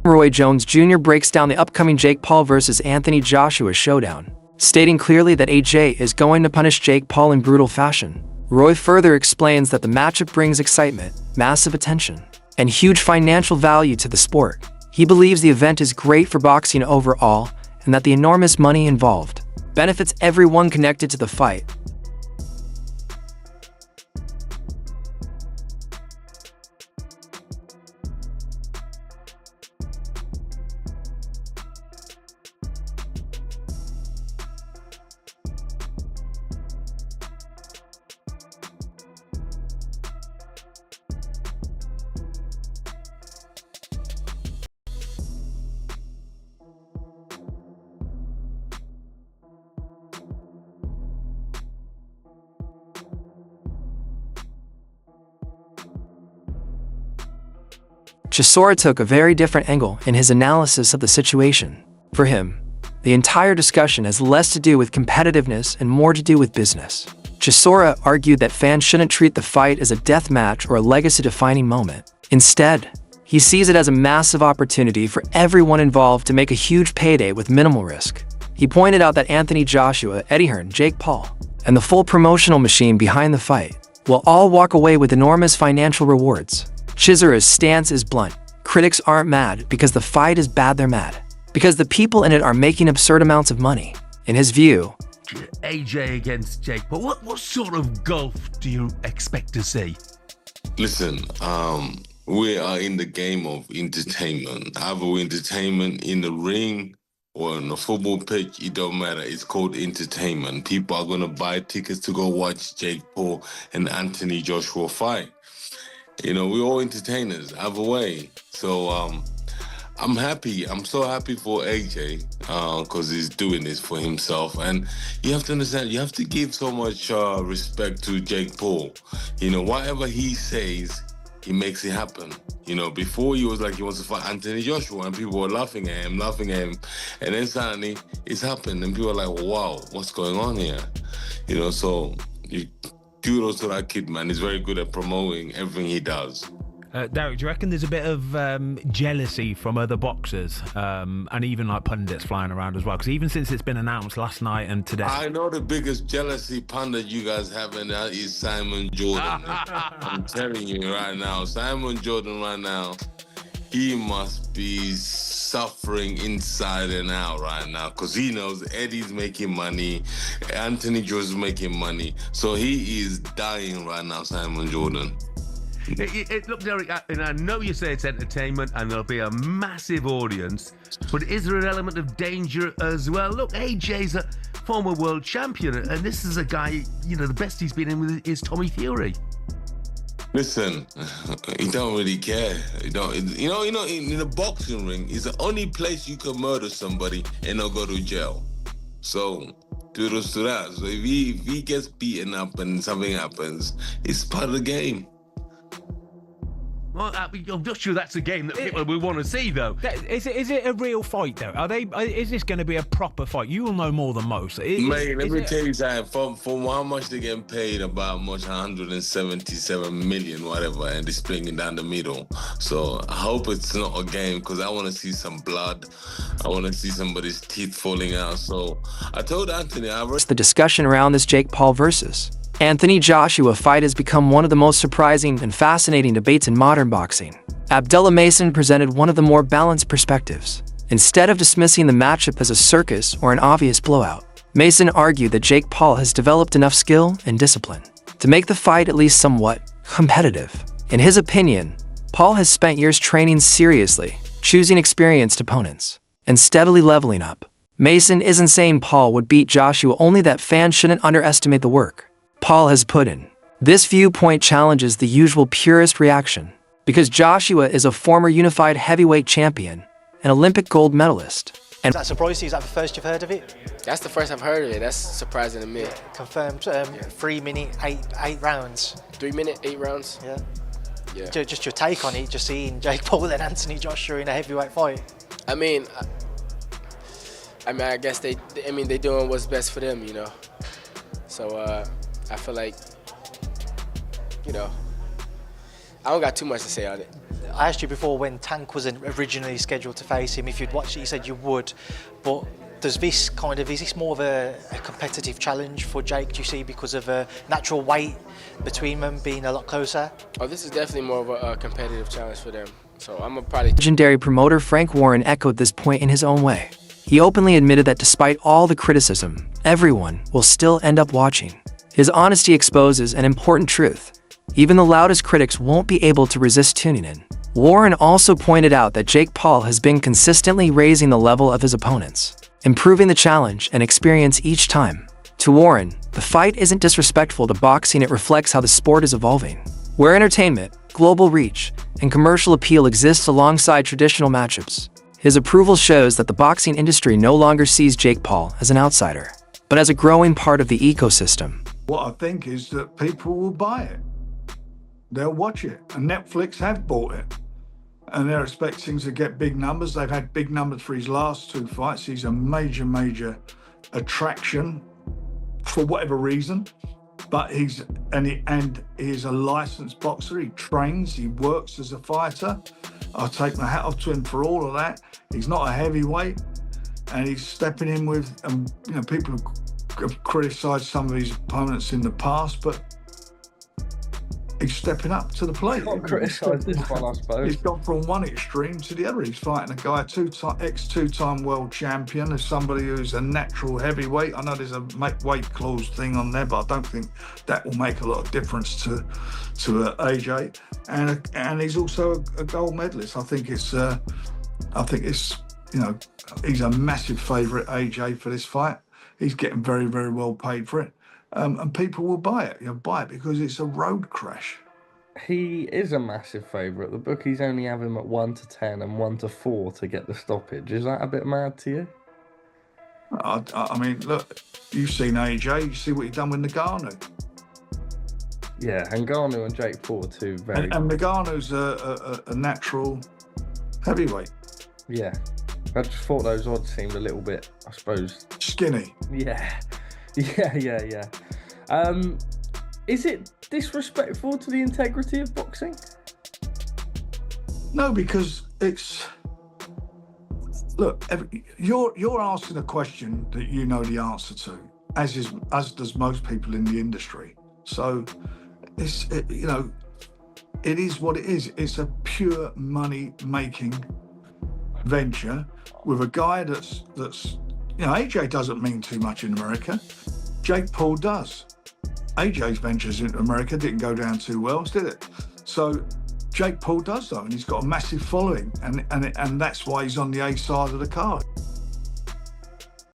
Roy Jones Jr. breaks down the upcoming Jake Paul vs. Anthony Joshua showdown, stating clearly that AJ is going to punish Jake Paul in brutal fashion. Roy further explains that the matchup brings excitement, massive attention, and huge financial value to the sport. He believes the event is great for boxing overall and that the enormous money involved benefits everyone connected to the fight. Chisora took a very different angle in his analysis of the situation. For him, the entire discussion has less to do with competitiveness and more to do with business. Chisora argued that fans shouldn't treat the fight as a death match or a legacy-defining moment. Instead, he sees it as a massive opportunity for everyone involved to make a huge payday with minimal risk. He pointed out that Anthony Joshua, Eddie Hearn, Jake Paul, and the full promotional machine behind the fight will all walk away with enormous financial rewards. Chisora's stance is blunt. Critics aren't mad because the fight is bad, they're mad because the people in it are making absurd amounts of money. In his view, AJ against Jake, but what sort of gulf do you expect to see? Listen, we are in the game of entertainment. Either we're entertainment in the ring or on the football pitch, it don't matter. It's called entertainment. People are going to buy tickets to go watch Jake Paul and Anthony Joshua fight. You know, we're all entertainers, either way. So I'm happy. I'm so happy for AJ because he's doing this for himself. And you have to understand, you have to give so much respect to Jake Paul. You know, whatever he says, he makes it happen. You know, before he was like he wants to fight Anthony Joshua and people were laughing at him. And then suddenly it's happened and people are like, wow, what's going on here? You know, so kudos to that kid, man. He's very good at promoting everything he does. Derek, do you reckon there's a bit of jealousy from other boxers and even like pundits flying around as well? Because even since it's been announced last night and today, I know the biggest jealousy pundit you guys have, and that is Simon Jordan. I'm telling you right now, Simon Jordan right now, he must be suffering inside and out right now because he knows Eddie's making money, Anthony Josh's making money, so he is dying right now, Simon Jordan. Look, Derek, and I know you say it's entertainment and there'll be a massive audience, but is there an element of danger as well? Look, AJ's a former world champion, and this is a guy, you know, the best he's been in with is Tommy Fury. Listen, he don't really care. You know, in a boxing ring, it's the only place you can murder somebody and not go to jail. So, kudos to that. So if he gets beaten up and something happens, it's part of the game. Well, I'm not sure that's a game that people will want to see, though. Is it a real fight, though? Is this going to be a proper fight? You will know more than most. Mate, let me tell you something. From how much they're getting paid, about much 177 million, whatever, and they're splitting down the middle. So I hope it's not a game because I want to see some blood. I want to see somebody's teeth falling out. So I told Anthony, the discussion around this Jake Paul versus Anthony Joshua fight has become one of the most surprising and fascinating debates in modern boxing. Abdullah Mason presented one of the more balanced perspectives. Instead of dismissing the matchup as a circus or an obvious blowout, Mason argued that Jake Paul has developed enough skill and discipline to make the fight at least somewhat competitive. In his opinion, Paul has spent years training seriously, choosing experienced opponents, and steadily leveling up. Mason isn't saying Paul would beat Joshua, only that fans shouldn't underestimate the work Paul has put in. This viewpoint challenges the usual purist reaction, because Joshua is a former unified heavyweight champion, an Olympic gold medalist. And does that surprise you? Is that the first you've heard of it? That's the first I've heard of it. That's surprising to me. Confirmed, 3 minute, eight rounds. 3 minute, 8 rounds? Yeah. Just your take on it, just seeing Jake Paul and Anthony Joshua in a heavyweight fight. I mean, I guess they doing what's best for them, you know. So I feel like, you know, I don't got too much to say on it. I asked you before when Tank wasn't originally scheduled to face him, if you'd watched it, you said you would. But is this more of a competitive challenge for Jake, do you see, because of a natural weight between them being a lot closer? Oh, this is definitely more of a competitive challenge for them. So I'm gonna probably. Legendary promoter Frank Warren echoed this point in his own way. He openly admitted that despite all the criticism, everyone will still end up watching. His honesty exposes an important truth. Even the loudest critics won't be able to resist tuning in. Warren also pointed out that Jake Paul has been consistently raising the level of his opponents, improving the challenge and experience each time. To Warren, the fight isn't disrespectful to boxing, it reflects how the sport is evolving, where entertainment, global reach, and commercial appeal exist alongside traditional matchups. His approval shows that the boxing industry no longer sees Jake Paul as an outsider, but as a growing part of the ecosystem. What I think is that people will buy it. They'll watch it, and Netflix have bought it. And they're expecting to get big numbers. They've had big numbers for his last 2 fights. He's a major attraction for whatever reason. But he's a licensed boxer. He trains, he works as a fighter. I take my hat off to him for all of that. He's not a heavyweight, and he's stepping in with, people have criticised some of his opponents in the past, but he's stepping up to the plate. Can't criticise this one, I suppose. He's gone from one extreme to the other. He's fighting a guy, two-time world champion, as somebody who's a natural heavyweight. I know there's a weight clause thing on there, but I don't think that will make a lot of difference to AJ. And he's also a gold medalist. I think it's he's a massive favourite, AJ, for this fight. He's getting very, very well paid for it. And people will buy it. You'll buy it because it's a road crash. He is a massive favourite. The bookies only have him at 1-10 and 1-4 to get the stoppage. Is that a bit mad to you? I mean, look, you've seen AJ. You see what he's done with Ngannou. Yeah, Ngannou and Jake Paul are two very. And Ngannou's a natural heavyweight. Yeah, I just thought those odds seemed a little bit, I suppose, skinny. Yeah. Is it disrespectful to the integrity of boxing? No, because it's... Look, you're asking a question that you know the answer to, as does most people in the industry. So, it is what it is. It's a pure money-making venture with a guy that's AJ doesn't mean too much in America. Jake Paul does. AJ's ventures into America didn't go down too well, did it? So Jake Paul does though, and he's got a massive following, and that's why he's on the A side of the card.